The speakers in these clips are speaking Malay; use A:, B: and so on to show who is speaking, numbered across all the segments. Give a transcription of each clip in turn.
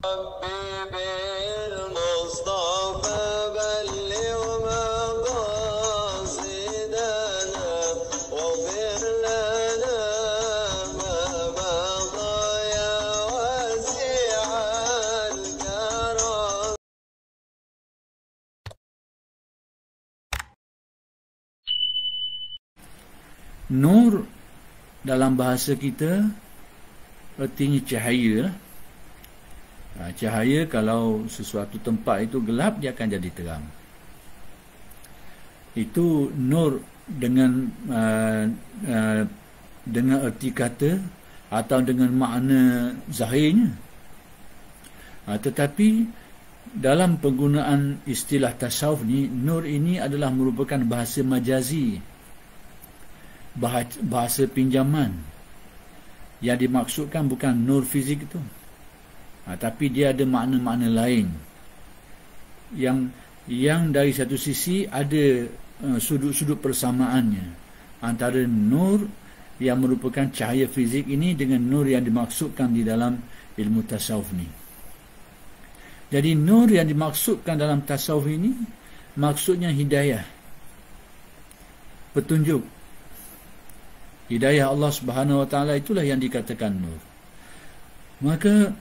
A: Nur dalam bahasa kita artinya cahaya. Cahaya, kalau sesuatu tempat itu gelap, dia akan jadi terang. Itu nur dengan erti kata atau dengan makna zahirnya. Tetapi dalam penggunaan istilah tasawuf ni, nur ini adalah merupakan bahasa majazi, bahasa pinjaman. Yang dimaksudkan bukan nur fizik itu, tapi dia ada makna-makna lain yang dari satu sisi ada sudut-sudut persamaannya antara nur yang merupakan cahaya fizik ini dengan nur yang dimaksudkan di dalam ilmu tasawuf ni. Jadi nur yang dimaksudkan dalam tasawuf ini maksudnya hidayah, petunjuk. Hidayah Allah Subhanahu Wa Taala itulah yang dikatakan nur. Maka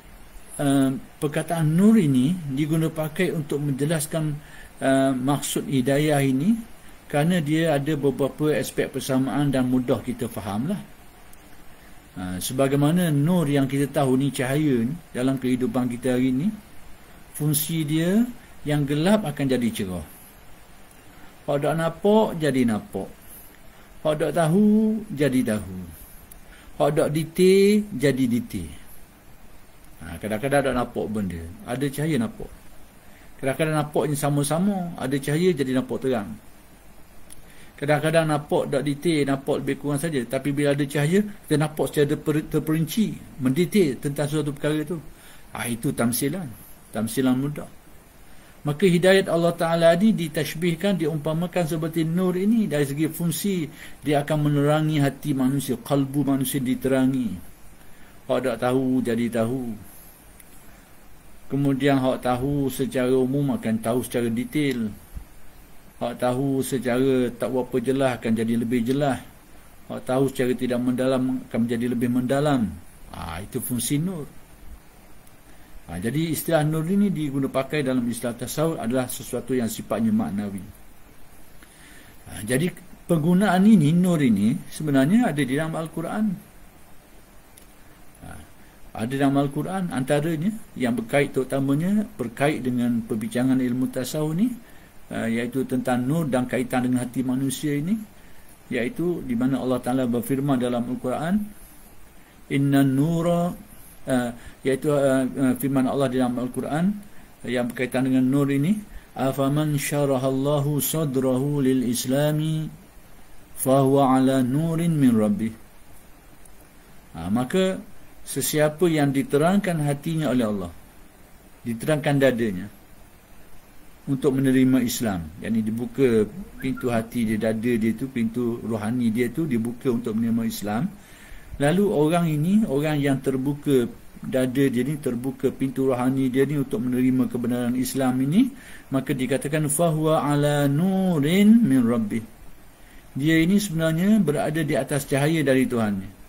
A: perkataan nur ini digunakan pakai untuk menjelaskan maksud hidayah ini, kerana dia ada beberapa aspek persamaan dan mudah kita fahamlah. Sebagaimana nur yang kita tahu ni, cahaya ni, dalam kehidupan kita hari ni, fungsi dia yang gelap akan jadi cerah. Kalau tak nampak, jadi nampak. Kalau tak tahu, jadi tahu. Kalau tak detail, jadi detail. Kadang-kadang tak nampak benda, ada cahaya nampak. Kadang-kadang nampaknya sama-sama, ada cahaya jadi nampak terang. Kadang-kadang nampak tak detail, nampak lebih kurang saja. Tapi bila ada cahaya, kita nampak secara terperinci, mendetail tentang suatu perkara itu. Itu tamsilan mudah. Maka hidayat Allah Ta'ala ini ditashbihkan, diumpamakan seperti nur ini. Dari segi fungsi, dia akan menerangi hati manusia, kalbu manusia diterangi. Hak tak tahu, jadi tahu. Kemudian hak tahu secara umum akan tahu secara detail. Hak tahu secara tak berapa jelas akan jadi lebih jelas. Hak tahu secara tidak mendalam akan menjadi lebih mendalam. Itu fungsi nur. Jadi istilah nur ini digunakan pakai dalam istilah tasawuf adalah sesuatu yang sifatnya maknawi. Jadi penggunaan ini, nur ini sebenarnya ada di dalam Al-Quran. Ada dalam Al-Quran, antaranya yang terutamanya berkait dengan perbincangan ilmu tasawuf ni, iaitu tentang nur dan kaitan dengan hati manusia ini, iaitu di mana Allah Ta'ala berfirman dalam Al-Quran, inna nura, iaitu firman Allah di dalam Al-Quran yang berkaitan dengan nur ini, afaman syarahallahu sadrahu lil islami fahuwa ala nurin min rabbih. Maka sesiapa yang diterangkan hatinya oleh Allah, diterangkan dadanya untuk menerima Islam, yakni dibuka pintu hati dia, dada dia tu, pintu rohani dia tu dibuka untuk menerima Islam. Lalu orang ini, orang yang terbuka dada dia ni, terbuka pintu rohani dia ni untuk menerima kebenaran Islam ini, maka dikatakan fahuwa ala nurin min rabbih. Dia ini sebenarnya berada di atas cahaya dari Tuhannya.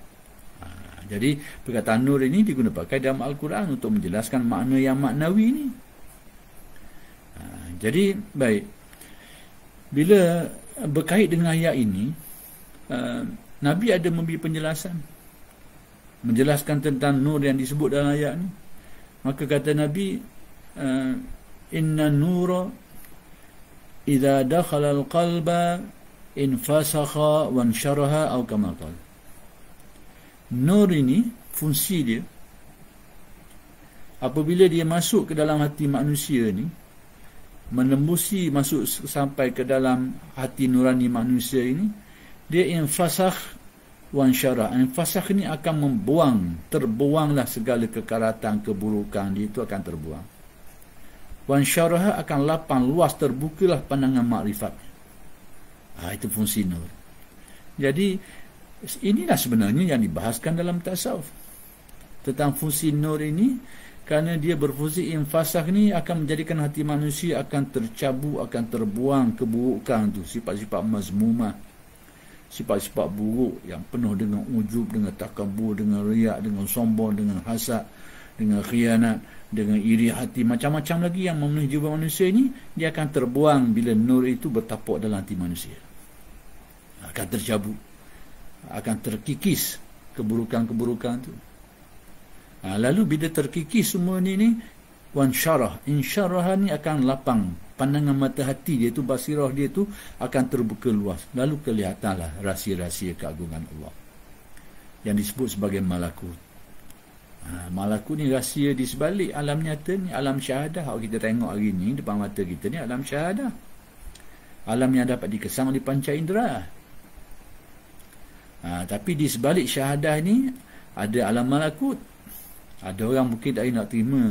A: Jadi perkataan nur ini digunakan pakai dalam Al-Quran untuk menjelaskan makna yang maknawi ini. Jadi baik, bila berkait dengan ayat ini, Nabi ada memberi penjelasan, menjelaskan tentang nur yang disebut dalam ayat ini. Maka kata Nabi, inna nura idza dakhala al-qalba infasakha wa ansharaha atau kama qala. Nur ini fungsi dia, apabila dia masuk ke dalam hati manusia ni, menembusi masuk sampai ke dalam hati nurani manusia ini, dia infasakh wa anshara. Infasakh ini akan membuang, terbuanglah segala kekaratan, keburukan dia itu akan terbuang. Wa ansharaha akan lapang, luas, terbukalah pandangan makrifat. Itu fungsi nur. Jadi inilah sebenarnya yang dibahaskan dalam tasawuf, tentang fungsi nur ini Kerana dia berfungsi infasakh ni akan menjadikan hati manusia akan tercabut, akan terbuang keburukan tu, sifat-sifat mazmumah, sifat-sifat buruk yang penuh dengan ujub, dengan takabur, dengan riak, dengan sombong, dengan hasad, dengan khianat, dengan iri hati, macam-macam lagi yang memenuhi jiwa manusia ini, dia akan terbuang bila nur itu bertapuk dalam hati manusia. Akan tercabut, akan terkikis keburukan-keburukan tu. Lalu bila terkikis semua ni wansyarah, insyarah ni akan lapang, pandangan mata hati dia tu, basirah dia tu akan terbuka luas, lalu kelihatanlah rahsia-rahsia keagungan Allah yang disebut sebagai malakut. Malakut ni rahsia di sebalik alam nyata ni, alam syahadah. Kalau kita tengok hari ni depan mata kita ni, alam syahadah, alam yang dapat dikesan oleh panca indera. Tapi di sebalik syahadah ni ada alam malakut. Ada orang mungkin tak nak terima,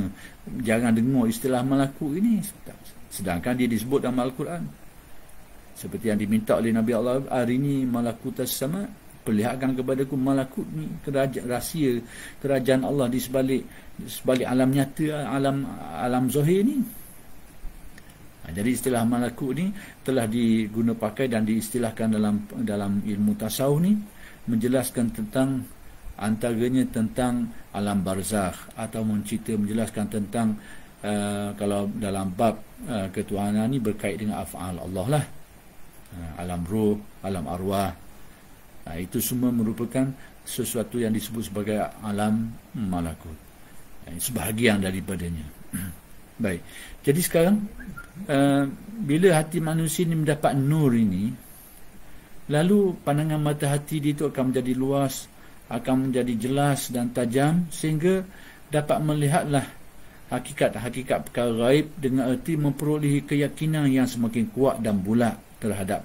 A: jangan dengar istilah malakut ini, sedangkan dia disebut dalam Al-Quran. Seperti yang diminta oleh Nabi Allah, hari ini malakutas sama, perlihatkan kepadaku malakut ni, kerajaan rahsia kerajaan Allah di sebalik alam nyata, alam zahir ni. Jadi istilah malakut ni telah diguna pakai dan diistilahkan dalam ilmu tasawuf ni, menjelaskan tentang, antaranya tentang alam barzakh, atau menjelaskan tentang kalau dalam bab ketuhanan ni berkait dengan af'al Allah lah, alam ruh, alam arwah. Itu semua merupakan sesuatu yang disebut sebagai alam malakut, sebahagian daripadanya. Baik, jadi sekarang bila hati manusia ini mendapat nur ini, lalu pandangan mata hati dia itu akan menjadi luas, akan menjadi jelas dan tajam, sehingga dapat melihatlah hakikat-hakikat perkara gaib, dengan erti memperolehi keyakinan yang semakin kuat dan bulat terhadap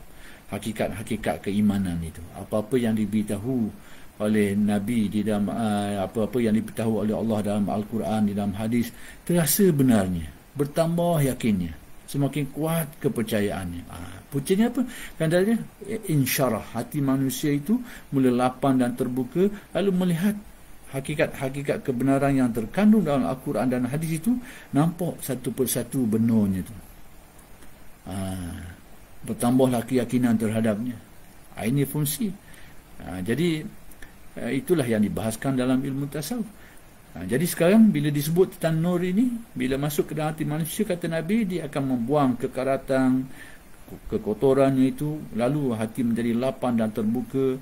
A: hakikat-hakikat keimanan itu. Apa-apa yang diberitahu oleh Nabi di dalam apa-apa yang diberitahu oleh Allah dalam Al-Quran, di dalam hadis, terasa benarnya, bertambah yakinnya, semakin kuat kepercayaannya. Puncanya apa? Katanya insyarah, hati manusia itu mula lapang dan terbuka, lalu melihat hakikat-hakikat kebenaran yang terkandung dalam Al-Quran dan hadis itu, nampak satu persatu benarnya itu. Bertambahlah keyakinan terhadapnya. Ini fungsi. Jadi itulah yang dibahaskan dalam ilmu tasawuf. Jadi sekarang bila disebut tentang nur ini, bila masuk ke dalam hati manusia, kata Nabi, dia akan membuang kekaratan, kekotorannya itu, lalu hati menjadi lapang dan terbuka,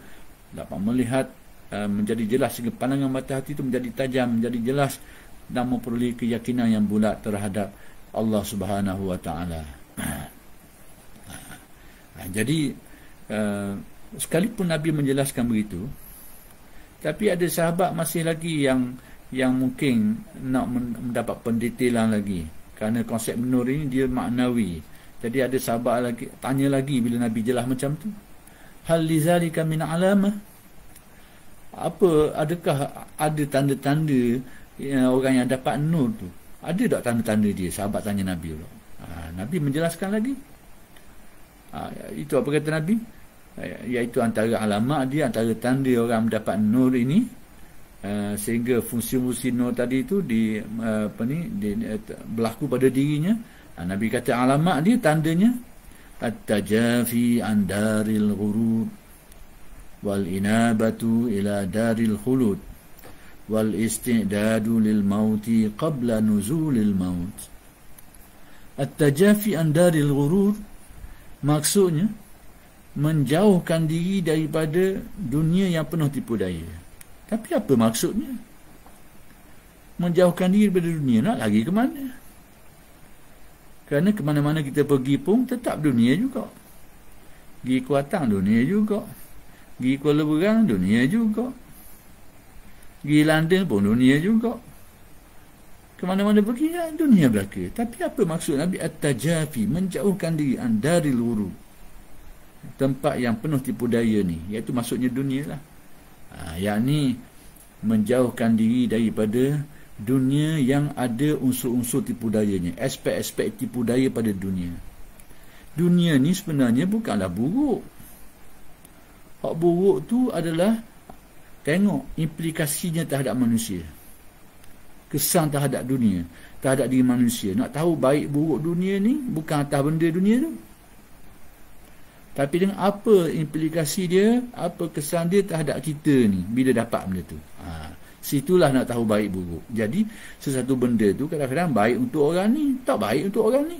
A: dapat melihat, menjadi jelas, sehingga pandangan mata hati itu menjadi tajam, menjadi jelas, dan memperoleh keyakinan yang bulat terhadap Allah Subhanahu wa Ta'ala. Jadi sekalipun Nabi menjelaskan begitu, tapi ada sahabat masih lagi yang mungkin nak mendapat pendetailan lagi, kerana konsep nur ini dia maknawi. Jadi ada sahabat lagi tanya lagi bila Nabi jelas macam tu, hal lizalika min alamah, adakah ada tanda-tanda orang yang dapat nur tu, ada tak tanda-tanda dia? Sahabat tanya Nabi. Nabi menjelaskan lagi. Itu apa kata Nabi? Iaitu antara alamat dia, antara tanda orang mendapat nur ini, sehingga fungsi-fungsi nur tadi itu berlaku pada dirinya. Nabi kata alamat dia, tandanya, at-tajafi an daril ghurur wal inabatu ila daril khulud wal istidadu lil mauti qabla nuzulil maut. At-tajafi an daril ghurur maksudnya menjauhkan diri daripada dunia yang penuh tipu daya. Tapi apa maksudnya? Menjauhkan diri daripada dunia, nak lagi ke mana? Kerana ke mana-mana kita pergi pun tetap dunia juga. Pergi Kuantan, dunia juga. Pergi Kuala Berang, dunia juga. Pergi London pun dunia juga. Ke mana-mana pergi, dunia belaka. Tapi apa maksud Nabi? At-tajafi, menjauhkan diri andaril ghurur, tempat yang penuh tipu daya ni, iaitu maksudnya dunia lah. Yakni menjauhkan diri daripada dunia yang ada unsur-unsur tipu dayanya, aspek-aspek tipu daya pada dunia. Dunia ni sebenarnya bukanlah buruk. Hak buruk tu adalah tengok implikasinya terhadap manusia. kesan terhadap dunia, terhadap diri manusia. Nak tahu baik buruk dunia ni bukan atas benda dunia tu, tapi dengan apa implikasi dia, apa kesan dia terhadap kita ni bila dapat benda tu. Situlah nak tahu baik buruk. Jadi sesuatu benda tu kadang-kadang baik untuk orang ni, tak baik untuk orang ni.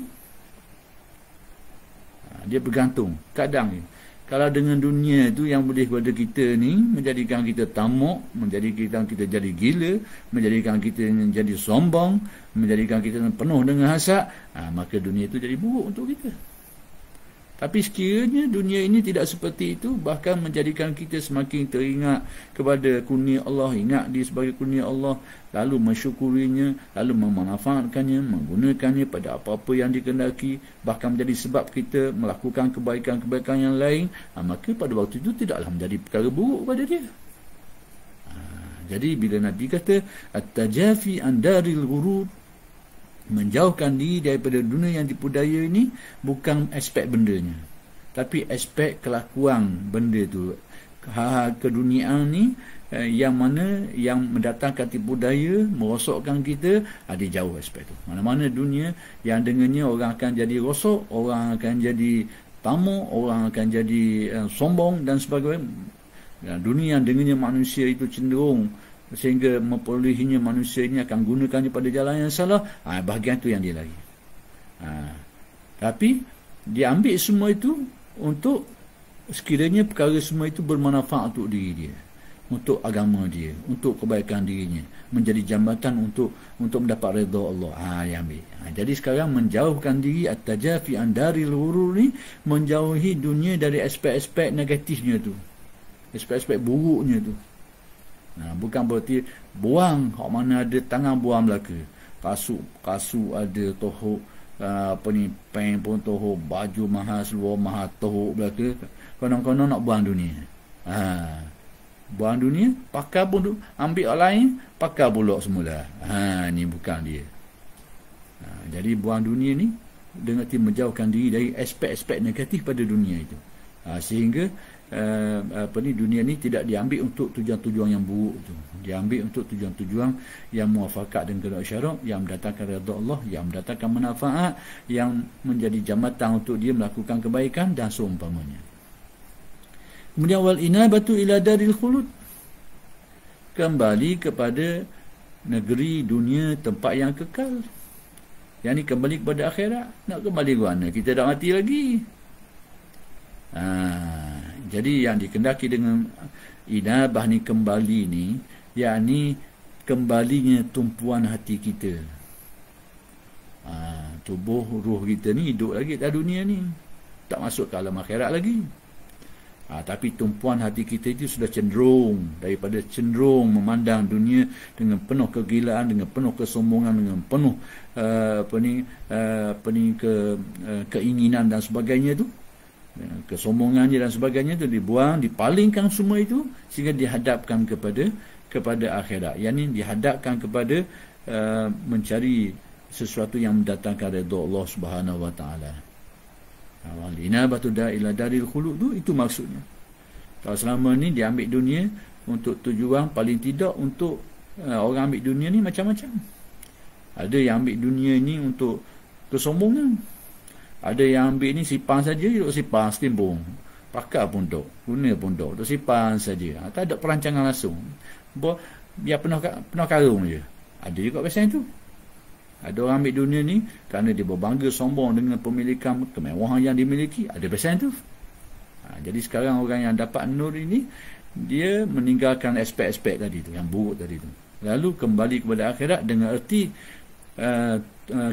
A: Dia bergantung. Kadang ni kalau dengan dunia tu yang boleh kepada kita ni menjadikan kita tamak, menjadikan kita jadi gila, menjadikan kita jadi sombong, menjadikan kita penuh dengan hasad, maka dunia itu jadi buruk untuk kita. Tapi sekiranya dunia ini tidak seperti itu, bahkan menjadikan kita semakin teringat kepada kurnia Allah, ingat dia sebagai kurnia Allah, lalu mensyukurinya, lalu memanfaatkannya, menggunakannya pada apa-apa yang dikehendaki, bahkan menjadi sebab kita melakukan kebaikan-kebaikan yang lain, maka pada waktu itu tidaklah menjadi perkara buruk pada dia. Jadi bila Nabi kata at-tajafi an daril ghurur, menjauhkan diri daripada dunia yang tipu daya ini, bukan aspek bendanya, tapi aspek kelakuan benda tu. Hal-hal keduniaan ni yang mana yang mendatangkan tipu daya, merosokkan kita, dia jauh aspek tu. Mana-mana dunia yang dengannya orang akan jadi rosok, orang akan jadi tamak, orang akan jadi sombong dan sebagainya. Dunia yang dengannya manusia itu cenderung sehingga memperolehinya manusia ini akan gunakannya pada jalan yang salah, bahagian tu yang dia lari. Tapi dia ambil semua itu untuk sekiranya perkara semua itu bermanfaat untuk diri dia, untuk agama dia, untuk kebaikan dirinya, menjadi jambatan untuk mendapat redha Allah. Dia ambil. Jadi sekarang menjauhkan diri at-tajafi an daril ghurur ni, menjauhi dunia dari aspek-aspek negatifnya tu, aspek-aspek buruknya tu. Bukan berarti buang hak mana ada tangan buang belaka, kasut ada tohok, pen pun tohok, baju mahal, seluar mahal tohok belaka, konon-konon nak buang dunia. Buang dunia, pakai pun ambil orang lain, pakai pula semula. Ni bukan dia. Jadi buang dunia ni dengan menjauhkan diri dari aspek-aspek negatif pada dunia itu, sehingga dunia ni tidak diambil untuk tujuan-tujuan yang buruk tu. Diambil untuk tujuan-tujuan yang muafakat dengan kehendak syarak, yang mendatangkan redha Allah, yang mendatangkan manfaat, yang menjadi jambatan untuk dia melakukan kebaikan dan seumpamanya. Kemudian wal inabatu ila daril khulud, kembali kepada negeri dunia, tempat yang kekal. Yang ni kembali kepada akhirat. Nak kembali ke mana? Kita dah mati lagi. Jadi yang dikendaki dengan inabah ni, kembali ni, yakni kembalinya tumpuan hati kita. Tubuh ruh kita ni hidup lagi atas dunia ni, tak masuk ke alam akhirat lagi. Tapi tumpuan hati kita itu sudah cenderung memandang dunia dengan penuh kegilaan, dengan penuh kesombongan, dengan penuh keinginan dan sebagainya tu. Kesombongannya dan sebagainya itu dibuang, dipalingkan semua itu, sehingga dihadapkan kepada akhirat. Yang ini dihadapkan kepada mencari sesuatu yang mendatangkan redha Allah Subhanahu wa taala. Wal inabatu ila daril khulud itu maksudnya. Kalau selama ni dia ambil dunia untuk tujuan, paling tidak untuk orang ambil dunia ni macam-macam. Ada yang ambil dunia ni untuk kesombongan. Ada yang ambil ni simpan saja, duduk simpan setimbung. Pakai pun duk, guna pun duk simpan saja. Tak ada perancangan langsung. Biar penuh karung je. Ada juga pasal itu. Ada orang ambil dunia ni kerana dia berbangga sombong dengan pemilikan kemewahan yang dimiliki. Ada pasal itu. Jadi sekarang orang yang dapat nur ini, dia meninggalkan aspek-aspek tadi tu, yang buruk tadi tu. Lalu kembali kepada akhirat dengan erti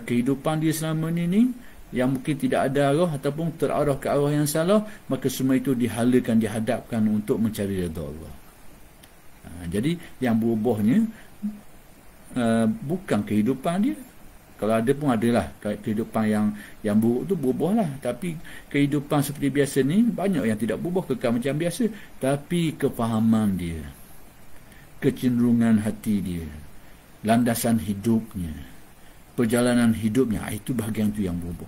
A: kehidupan dia selama ni yang mungkin tidak ada arah ataupun terarah ke arah yang salah, maka semua itu dihalakan, dihadapkan untuk mencari redha Allah. Jadi yang berubahnya bukan kehidupan dia. Kalau ada pun adalah kehidupan yang buruk tu berubahlah, tapi kehidupan seperti biasa ni banyak yang tidak berubah, kekal macam biasa. Tapi kefahaman dia, kecenderungan hati dia, landasan hidupnya, perjalanan hidupnya, itu bahagian tu yang berubah.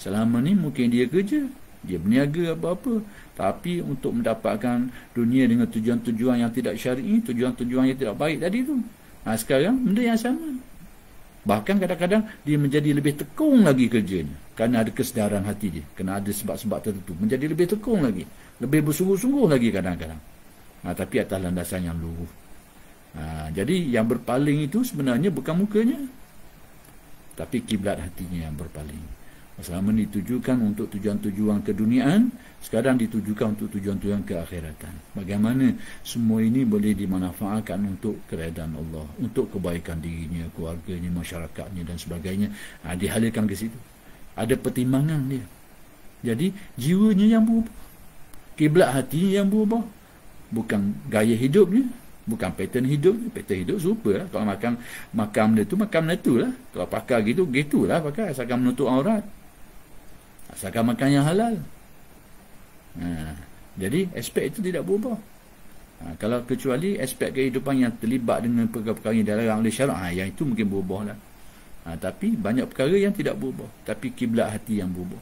A: Selama ni mungkin dia kerja, dia berniaga apa-apa, tapi untuk mendapatkan dunia dengan tujuan-tujuan yang tidak syar'i, tujuan-tujuan yang tidak baik tadi tu, Sekarang benda yang sama. Bahkan kadang-kadang dia menjadi lebih tekung lagi kerjanya. Kerana ada kesedaran hati dia. Kerana ada sebab-sebab tertentu. Menjadi lebih tekung lagi. Lebih bersungguh-sungguh lagi kadang-kadang. Tapi atas landasan yang luruh. Jadi yang berpaling itu sebenarnya bukan mukanya. Tapi kiblat hatinya yang berpaling. Selama ini ditujukan untuk tujuan-tujuan keduniaan, sekarang ditujukan untuk tujuan-tujuan keakhiratan. Bagaimana semua ini boleh dimanfaatkan untuk keredaan Allah, untuk kebaikan dirinya, keluarganya, masyarakatnya dan sebagainya. Dihalirkan ke situ. Ada pertimbangan dia. Jadi jiwanya yang berubah, kiblat hatinya yang berubah, bukan gaya hidupnya, bukan pattern hidup. Pattern hidup serupa lah. Kalau makan benda tu, makan benda tu lah. Kalau pakai gitu, gitulah pakai. Asalkan menutup aurat, asalkan makan yang halal. Jadi aspek itu tidak berubah. Kalau kecuali aspek kehidupan yang terlibat dengan perkara-perkara yang dilarang oleh syarak, yang itu mungkin berubah lah. Tapi banyak perkara yang tidak berubah, tapi kiblat hati yang berubah.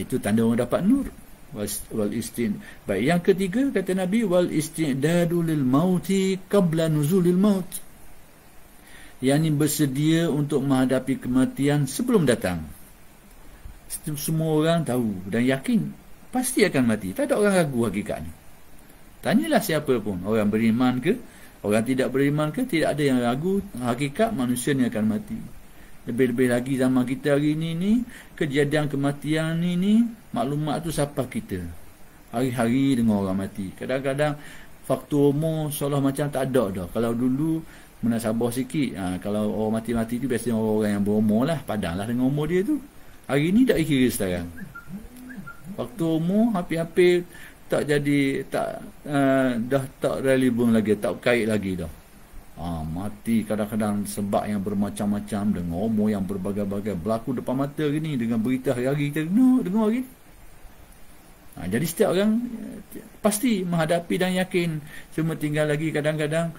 A: Itu tanda orang dapat nur. Baik, yang ketiga kata Nabi, wal istidadu lil mauti qabla nuzulil maut. Yang ini bersedia untuk menghadapi kematian sebelum datang. Semua orang tahu dan yakin pasti akan mati. Tak ada orang ragu hakikat ni. Tanyalah siapa pun, orang beriman ke, orang tidak beriman ke, tidak ada yang ragu hakikat manusia ni akan mati. Lebih-lebih lagi zaman kita hari ni kejadian kematian ni maklumat tu siapa kita. Hari-hari dengar orang mati. Kadang-kadang faktor umur seolah macam tak ada dah. Kalau dulu menasabah sikit, kalau orang mati-mati tu biasanya orang yang berumur lah, padanglah dengan umur dia tu. Hari ni tak kira sekarang. Waktu umur hampir-hampir tak jadi, dah tak relevan lagi, tak kait lagi dah. Mati kadang-kadang sebab yang bermacam-macam, dengan umur yang berbagai-bagai, berlaku depan mata gini, dengan berita hari-hari kita dengar hari. Jadi setiap orang pasti menghadapi dan yakin. Cuma tinggal lagi kadang-kadang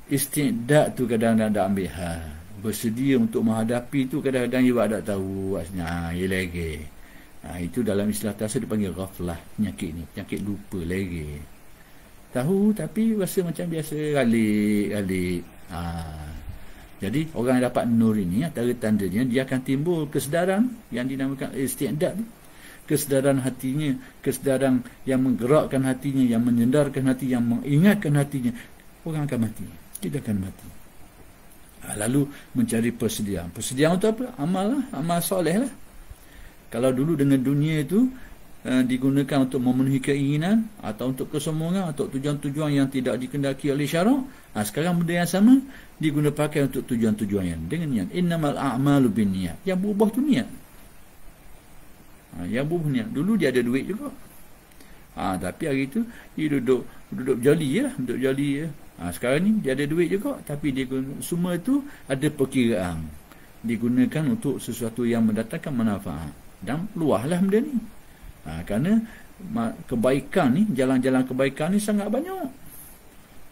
A: istidad tu kadang-kadang tak ambil hal. Bersedia untuk menghadapi tu kadang-kadang juga tak tahu asnya lagi. Itu dalam istilah tasawuf dipanggil ghaflah, penyakit ni, penyakit lupa lagi. Tahu tapi rasa macam biasa, galik. Jadi orang yang dapat nur ini, antara tandanya dia akan timbul kesedaran yang dinamakan istidad, kesedaran hatinya, kesedaran yang menggerakkan hatinya, yang menyendarkan hati, yang mengingatkan hatinya. Orang akan mati, kita akan mati. Lalu mencari persediaan. Persediaan untuk apa? Amal lah, amal soleh lah. Kalau dulu dengan dunia itu digunakan untuk memenuhi keinginan atau untuk kesombongan atau tujuan-tujuan yang tidak dikendaki oleh syarak, sekarang benda yang sama digunakan pakai untuk tujuan-tujuan yang dengan niat. Innamal a'malu binniyat. Yang berubah tu niat. Yang berubah niat. Dulu dia ada duit juga. Tapi hari itu dia duduk joli lah, duduk joli je. Sekarang ni dia ada duit juga, tapi dia semua itu ada perkiraan. Digunakan untuk sesuatu yang mendatangkan manfaat. Dan luahlah benda ni. Kerana kebaikan ni, jalan-jalan kebaikan ni sangat banyak.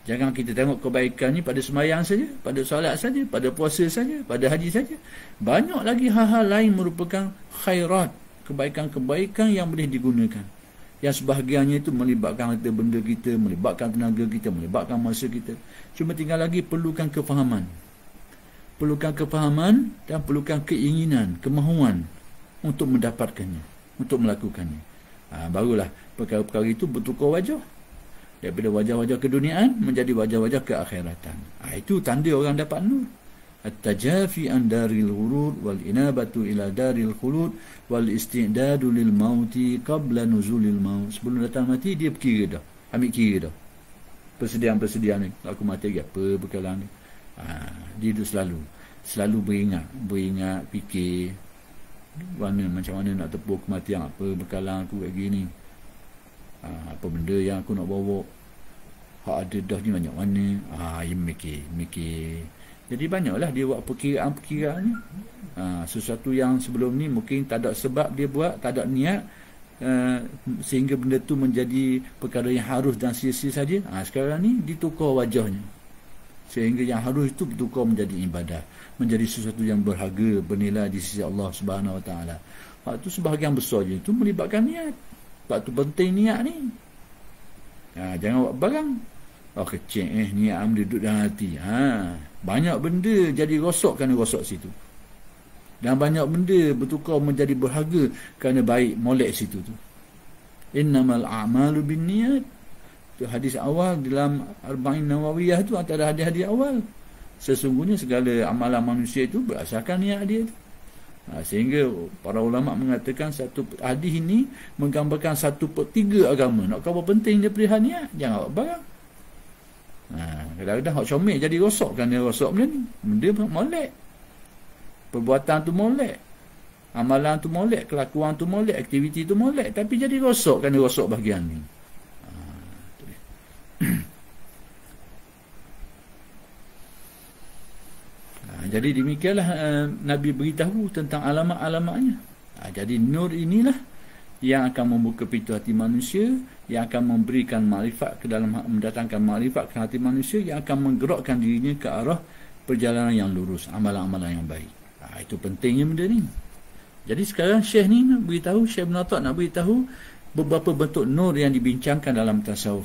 A: Jangan kita tengok kebaikan ni pada sembahyang saja, pada solat saja, pada puasa saja, pada haji saja. Banyak lagi hal-hal lain merupakan khairat, kebaikan-kebaikan yang boleh digunakan. Yang sebahagiannya itu melibatkan harta benda kita, melibatkan tenaga kita, melibatkan masa kita. Cuma tinggal lagi perlukan kefahaman. Perlukan kefahaman dan perlukan keinginan, kemahuan untuk mendapatkannya, untuk melakukannya. Barulah perkara-perkara itu bertukar wajah. Daripada wajah-wajah keduniaan menjadi wajah-wajah keakhiratan. Itu tanda orang dapat nur. At-tajafi an daril ghurur wal inabatu ila daril khulud wal istidadu lil mauti qabla nuzulil maut. Sebelum datang mati dia berkira dah, ambil kira dah. Persediaan-persediaan ni, aku mati lagi apa bekalan ni. Dia tu selalu beringat, fikir macam mana nak tepuk kematian, apa bekalan aku kayak gini, apa benda yang aku nak bawa, hak ada dah ni banyak mana. Dia mikir. Jadi banyaklah dia buat perkiraan-perkiraan ni. Sesuatu yang sebelum ni mungkin tak ada sebab dia buat, tak ada niat, sehingga benda tu menjadi perkara yang harus dan sia-sia saja. Sekarang ni ditukar wajahnya, sehingga yang harus itu bertukar menjadi ibadah, menjadi sesuatu yang berharga, bernilai di sisi Allah Subhanahu Wa Taala. Waktu sebahagian besar je itu melibatkan niat. Waktu penting niat ni. Jangan buat barang Oh kecil niat amal duduk dalam hati. Banyak benda jadi rosak kerana rosak situ. Dan banyak benda bertukar menjadi berharga kerana baik molek situ tu. Innamal a'malu binniyat. Itu hadis awal dalam Arba'in Nawawiyah tu, antara hadis-hadis awal. Sesungguhnya segala amalan manusia itu berdasarkan niat dia tu. Sehingga para ulama mengatakan satu hadis ini menggambarkan 1/3 agama. Nak kau apa penting dia perihal niat? Jangan buat barang. Kadang-kadang hak comel jadi rosak kerana rosak benda ni. Benda molek. Perbuatan tu molek. Amalan tu molek, kelakuan tu molek, aktiviti tu molek, tapi jadi rosak kerana rosak bahagian ni. Jadi demikianlah Nabi beritahu tentang alamat-alamatnya. Jadi nur inilah yang akan membuka pintu hati manusia, yang akan memberikan makrifat ke dalam, mendatangkan makrifat ke hati manusia, yang akan menggerakkan dirinya ke arah perjalanan yang lurus, amalan-amalan yang baik. Itu pentingnya benda ni. Jadi sekarang Syekh ni nak beritahu, Syekh Ibn Athar nak beritahu beberapa bentuk nur yang dibincangkan dalam tasawuf.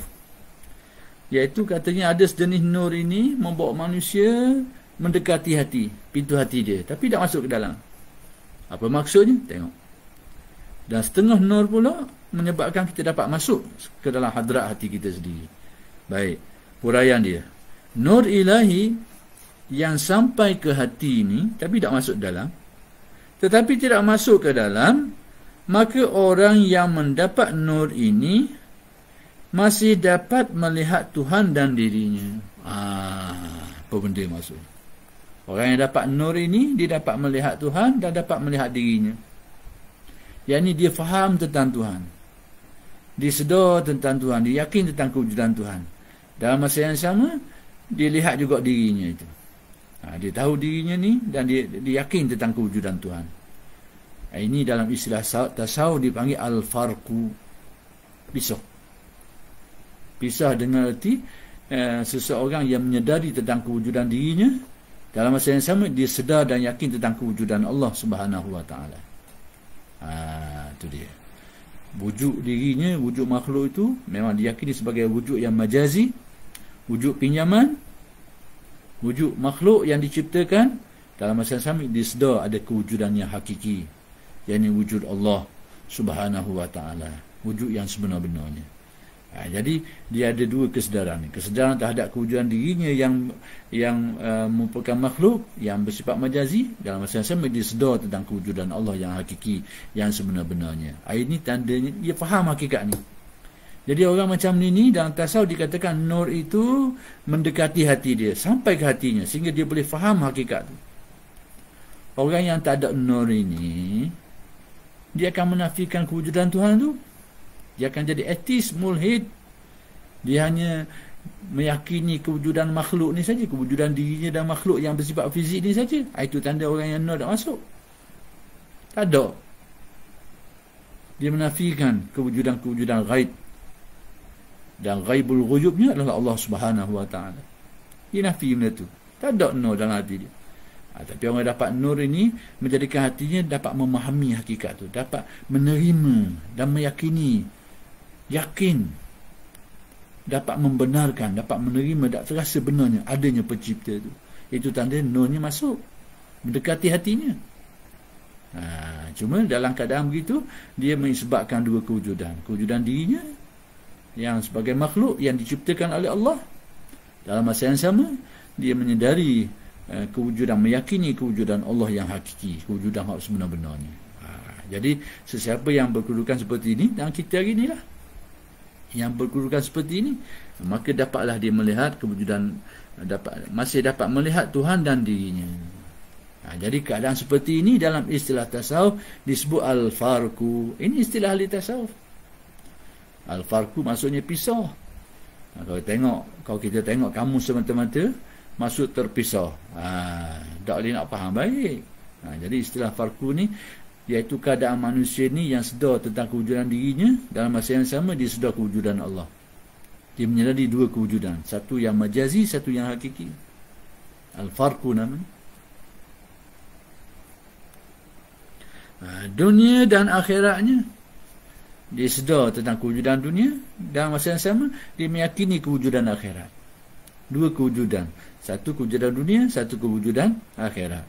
A: Iaitu katanya ada sejenis nur ini membawa manusia mendekati hati, pintu hati dia, tapi tak masuk ke dalam. Apa maksudnya? Tengok. Dan setengah nur pula menyebabkan kita dapat masuk ke dalam hadrat hati kita sendiri. Baik, huraian dia. Nur ilahi yang sampai ke hati ini tapi tak masuk dalam, tetapi tidak masuk ke dalam, maka orang yang mendapat nur ini masih dapat melihat Tuhan dan dirinya. Apa benda maksud? Orang yang dapat nur ini, dia dapat melihat Tuhan dan dapat melihat dirinya. Yang ini dia faham tentang Tuhan, dia sedar tentang Tuhan, dia yakin tentang kewujudan Tuhan. Dalam masa yang sama, dia lihat juga dirinya itu. Dia tahu dirinya ni dan dia yakin tentang kewujudan Tuhan. Ini dalam istilah tasawuf dipanggil al-farqu. Pisah dengan arti seseorang yang menyedari tentang kewujudan dirinya, dalam masa yang sama dia sedar dan yakin tentang kewujudan Allah Subhanahu wa taala. Itu dia. Wujud dirinya, wujud makhluk itu memang diyakini sebagai wujud yang majazi, wujud pinjaman, wujud makhluk yang diciptakan. Dalam masa yang sama dia sedar ada kewujudan yang hakiki, yakni wujud Allah Subhanahu wa taala, wujud yang sebenar-benarnya. Jadi dia ada dua kesedaran. Kesedaran terhadap kewujudan dirinya yang merupakan makhluk yang bersifat majazi. Dalam masa yang sama dia sedar tentang kewujudan Allah yang hakiki, yang sebenar-benarnya. Ini tandanya dia faham hakikat ni. Jadi orang macam ni dalam tasawuf dikatakan nur itu mendekati hati dia, sampai ke hatinya, sehingga dia boleh faham hakikat tu. Orang yang tak ada nur ini, dia akan menafikan kewujudan Tuhan tu. Dia akan jadi ateis, mulhid. Dia hanya meyakini kewujudan makhluk ni saja, kewujudan dirinya dan makhluk yang bersifat fizik ni saja. Itu tanda orang yang nur tak masuk. Tak ada. Dia menafikan kewujudan ghaib. Dan ghaibul ghuyubnya adalah Allah Subhanahu wa taala. Dia nafi benda tu. Tak ada nur dalam hati dia. Tapi orang dapat nur ini menjadikan hatinya dapat memahami hakikat tu, dapat menerima dan meyakini, yakin, dapat membenarkan, dapat menerima dan terasa benarnya adanya pencipta tu. Itu tanda nurnya masuk, mendekati hatinya. Cuma dalam keadaan begitu, dia menyebabkan dua kewujudan. Kewujudan dirinya yang sebagai makhluk yang diciptakan oleh Allah. Dalam masa yang sama, dia menyedari kewujudan, meyakini kewujudan Allah yang hakiki, kewujudan hak sebenar-benarnya. Jadi sesiapa yang berkedudukan seperti ini, dan kita hari inilah yang berkedudukan seperti ini, maka dapatlah dia melihat kewujudan, masih dapat melihat Tuhan dan dirinya. Jadi keadaan seperti ini dalam istilah tasawuf disebut al-farqu. Ini istilah ahli tasawuf. Al-farqu maksudnya pisah. Kalau kita tengok kamus semata-mata, maksud terpisah. Tak boleh nak faham baik. Jadi istilah farqu ni iaitu keadaan manusia ni yang sedar tentang kewujudan dirinya, dalam masa yang sama dia sedar kewujudan Allah. Dia menyedari dua kewujudan, satu yang majazi, satu yang hakiki. Al-farqu namanya. Dunia dan akhiratnya Dia sedar tentang kewujudan dunia, dan masa yang sama dia meyakini kewujudan akhirat. Dua kewujudan, satu kewujudan dunia, satu kewujudan akhirat.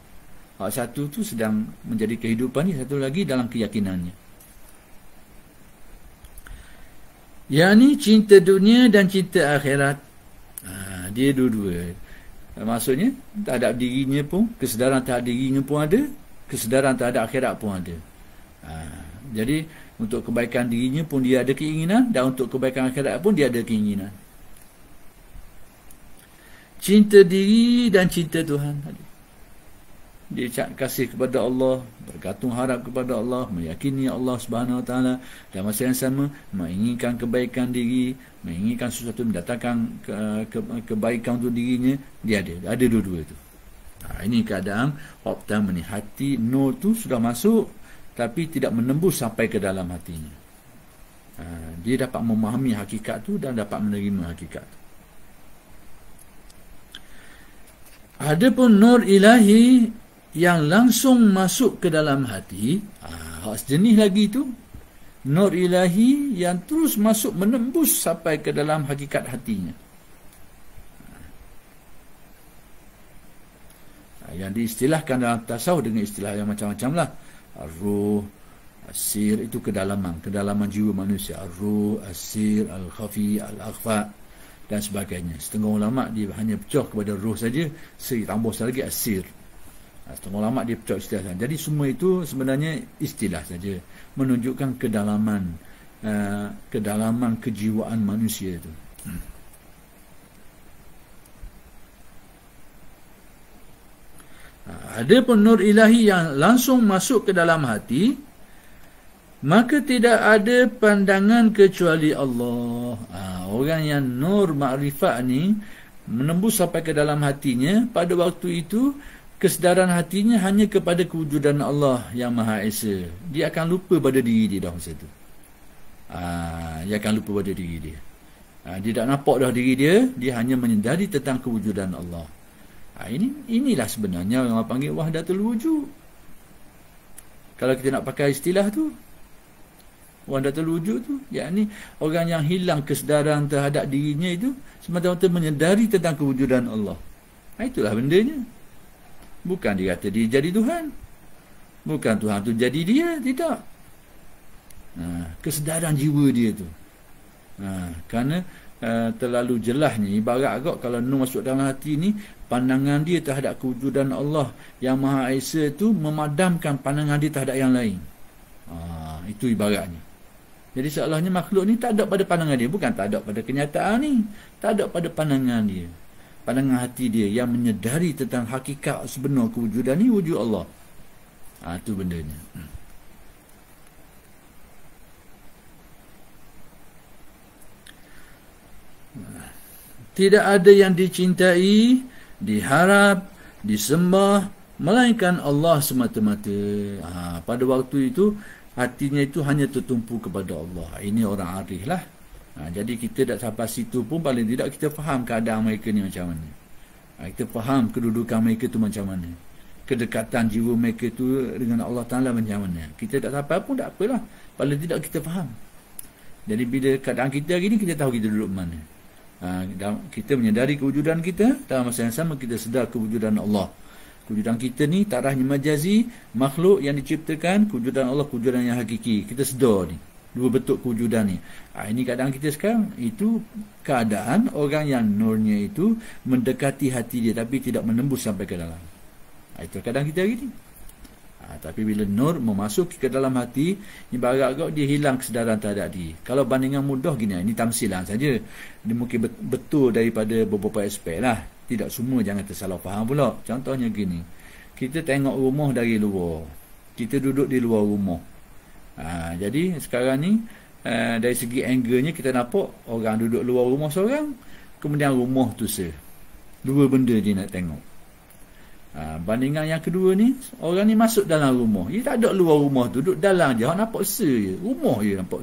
A: Satu tu sedang menjadi kehidupan ni, satu lagi dalam keyakinannya. Yang ni cinta dunia dan cinta akhirat. Dia dua-dua. Maksudnya terhadap dirinya pun, kesedaran terhadap dirinya pun ada, kesedaran terhadap akhirat pun ada. Jadi untuk kebaikan dirinya pun dia ada keinginan, dan untuk kebaikan akhirat pun dia ada keinginan. Cinta diri dan cinta Tuhan. Dia kasih kepada Allah, bergantung harap kepada Allah, meyakini Allah Subhanahu Wa Taala, dan masa yang sama menginginkan kebaikan diri, menginginkan sesuatu mendatangkan kebaikan untuk dirinya. Dia ada dua-dua itu. Ini keadaan waktu pertama ni. Hati nur tu sudah masuk, tapi tidak menembus sampai ke dalam hatinya. Dia dapat memahami hakikat tu dan dapat menerima hakikat tu. Adapun nur ilahi yang langsung masuk ke dalam hati, sejenis lagi tu, nur ilahi yang terus masuk menembus sampai ke dalam hakikat hatinya. Yang diistilahkan dalam tasawuf dengan istilah yang macam-macam lah. Ar-ruh, as-sir, itu kedalaman jiwa manusia. Ar-ruh, as-sir, al-khafi, al-akhfa, dan sebagainya. Setengah ulama' dia hanya pecah kepada ruh saja, tambah lagi as-sir. Setengah ulama' dia pecah istilah saja. Jadi semua itu sebenarnya istilah saja, menunjukkan kedalaman kejiwaan manusia itu. Adapun nur ilahi yang langsung masuk ke dalam hati, maka tidak ada pandangan kecuali Allah. Orang yang nur makrifat ni menembus sampai ke dalam hatinya, pada waktu itu kesedaran hatinya hanya kepada kewujudan Allah yang Maha Esa. Dia akan lupa pada diri dia dah masa tu. Dia akan lupa pada diri dia. Dia tak nampak dah diri dia, dia hanya menyedari tentang kewujudan Allah. Inilah sebenarnya orang panggil wahdatul wujud. Kalau kita nak pakai istilah tu, wahdatul wujud tu, yakni orang yang hilang kesedaran terhadap dirinya itu, semata-mata menyedari tentang kewujudan Allah. Itulah bendanya. Bukan dia kata dia jadi Tuhan, bukan Tuhan tu jadi dia, tidak. Kesedaran jiwa dia tu. Kerana terlalu jelasnya, ibarat agak kalau nur masuk dalam hati ni, pandangan dia terhadap kewujudan Allah yang Maha Esa tu memadamkan pandangan dia terhadap yang lain. Itu ibaratnya. Jadi seolahnya makhluk ni tak ada pada pandangan dia, bukan tak ada pada kenyataan ni, tak ada pada pandangan dia, pandangan hati dia yang menyedari tentang hakikat sebenar kewujudan ni, wujud Allah. Itu bendanya. Tidak ada yang dicintai, diharap, disembah melainkan Allah semata-mata. Pada waktu itu hatinya itu hanya tertumpu kepada Allah. Ini orang arif lah. Jadi kita tak sampai situ pun, paling tidak kita faham keadaan mereka ni macam mana. Kita faham kedudukan mereka tu macam mana, kedekatan jiwa mereka tu dengan Allah Ta'ala macam mana. Kita tak sampai pun tak apalah, paling tidak kita faham. Jadi bila keadaan kita hari ni, kita tahu kita duduk mana. Kita menyedari kewujudan kita, dalam masa yang sama kita sedar kewujudan Allah. Kewujudan kita ni tarahnya majazi, makhluk yang diciptakan, kewujudan Allah kewujudan yang hakiki. Kita sedar ni dua bentuk kewujudan ni. Ini keadaan kita sekarang. Itu keadaan orang yang nurnya itu mendekati hati dia, tapi tidak menembus sampai ke dalam. Itu keadaan kita hari ni. Tapi bila nur memasuki ke dalam hati, ibarat agak dia hilang kesedaran terhadap diri. Kalau bandingan mudah gini, ini tamsilan saja. Dia mungkin betul daripada beberapa aspek lah. Tidak semua, jangan tersalah faham pula. Contohnya gini, kita tengok rumah dari luar, kita duduk di luar rumah. Jadi sekarang ni dari segi angle-nya kita nampak orang duduk luar rumah seorang, kemudian rumah tu dua benda dia nak tengok. Bandingan yang kedua ni, orang ni masuk dalam rumah, dia tak ada luar rumah tu, duduk dalam je, nampak je, rumah je nampak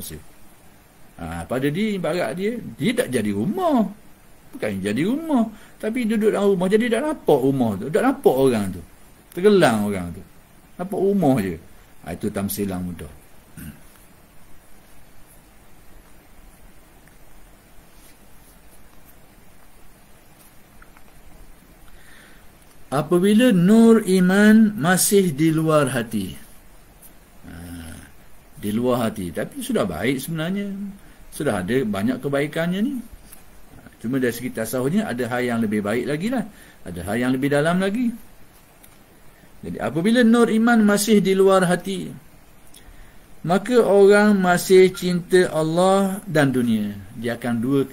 A: pada dia, ibarat dia tak jadi rumah, bukan jadi rumah, tapi duduk dalam rumah, jadi tak nampak rumah tu, tak nampak orang tu, tergelang orang tu, nampak rumah je. Itu tamsilan mudah. apabila nur iman masih di luar hati. Di luar hati, tapi sudah baik sebenarnya, sudah ada banyak kebaikannya ni. Cuma dari segi tasawufnya ada hal yang lebih baik lagi lah, ada hal yang lebih dalam lagi. Jadi apabila nur iman masih di luar hati, maka orang masih cinta Allah dan dunia. Dia akan dua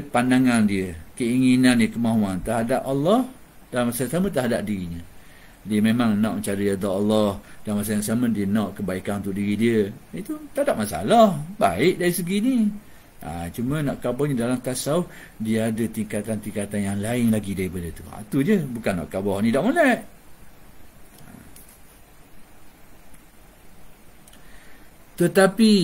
A: pandangan dia, keinginan dia, kemahuan terhadap Allah dan masa sama terhadap dirinya. Dia memang nak mencari redha Allah dan masa yang sama dia nak kebaikan untuk diri dia. Itu tak ada masalah, baik dari segi ni. Cuma nak kabarnya dalam tasawuf dia ada tingkatan-tingkatan yang lain lagi daripada tu. Itu je, bukan nak kabar ni tak molek. Tetapi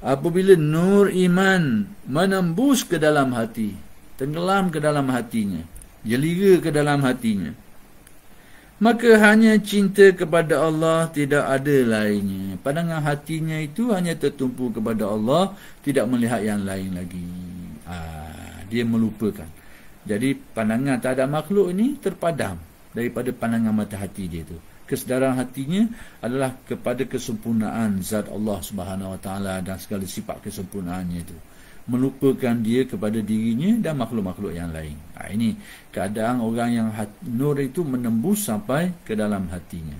A: apabila nur iman menembus ke dalam hati, tenggelam ke dalam hatinya, jelira ke dalam hatinya, maka hanya cinta kepada Allah, tidak ada lainnya. Pandangan hatinya itu hanya tertumpu kepada Allah, tidak melihat yang lain lagi. Dia melupakan. Jadi pandangan terhadap makhluk ini terpadam daripada pandangan mata hati dia tu. Kesedaran hatinya adalah kepada kesempurnaan zat Allah Subhanahu Wa Taala dan segala sifat kesempurnaannya itu. Melupakan dia kepada dirinya dan makhluk-makhluk yang lain. Ini keadaan orang yang nur itu menembus sampai ke dalam hatinya.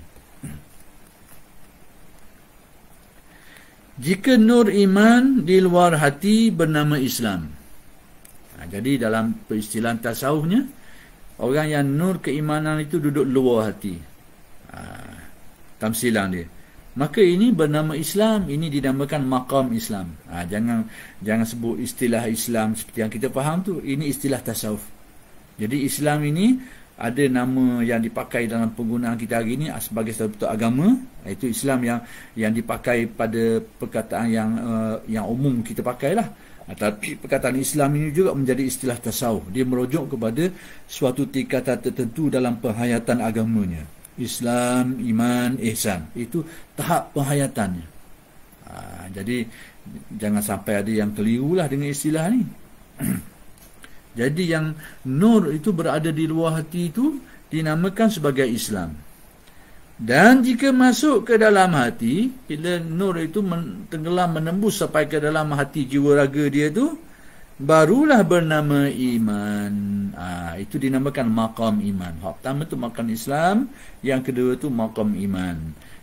A: Jika nur iman di luar hati bernama Islam. Jadi dalam peristilahan tasawufnya, orang yang nur keimanan itu duduk luar hati. Tamsilan dia. Maka ini bernama Islam, ini dinamakan maqam Islam. Jangan sebut istilah Islam seperti yang kita faham tu. Ini istilah tasawuf. Jadi Islam ini ada nama yang dipakai dalam penggunaan kita hari ini sebagai satu bentuk agama. Itu Islam yang dipakai pada perkataan yang umum kita pakailah. Tapi perkataan Islam ini juga menjadi istilah tasawuf. Dia merujuk kepada suatu tingkatan tertentu dalam penghayatan agamanya. Islam, iman, ihsan. Itu tahap penghayatannya. Jadi jangan sampai ada yang kelirulah dengan istilah ni. Jadi yang nur itu berada di luar hati itu dinamakan sebagai Islam. Dan jika masuk ke dalam hati, bila nur itu tenggelam menembus sampai ke dalam hati jiwa raga dia tu, barulah bernama iman. Itu dinamakan maqam iman. Hak pertama tu maqam Islam, yang kedua tu maqam iman.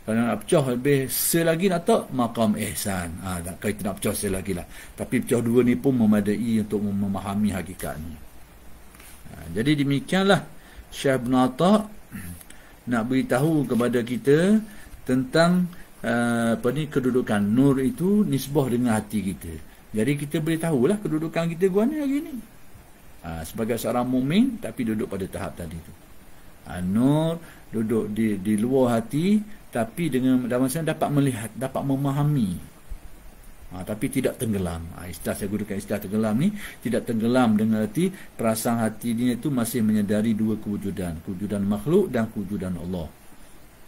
A: Kalau nak pecah lebih selagi nak tak maqam ihsan. Kita nak pecah selagi lah. Tapi pecah dua ni pun memadai untuk memahami hakikatnya. Jadi demikianlah Syekh Ibn Atta' nak beritahu kepada kita tentang kedudukan nur itu nisbah dengan hati kita. Jadi kita boleh tahulah kedudukan kita gua ni hari ni. Sebagai seorang mukmin tapi duduk pada tahap tadi tu. Nur duduk di luar hati tapi dengan dalam masa dapat melihat, dapat memahami. Tapi tidak tenggelam. Istilah saya gunakan istilah tenggelam ni, tidak tenggelam dengan arti perasaan hati dia itu masih menyedari dua kewujudan, kewujudan makhluk dan kewujudan Allah.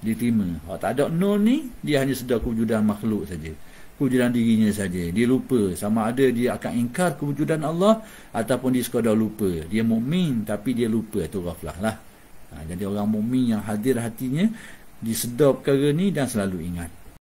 A: Diterima. Tak ada nur ni, dia hanya sedar kewujudan makhluk saja, kewujudan dirinya saja. Dia lupa sama ada dia akan ingkar kewujudan Allah ataupun dia sekadar lupa. Dia mukmin tapi dia lupa, itu ghaflah lah. Jadi orang mukmin yang hadir hatinya disedar perkara ni dan selalu ingat.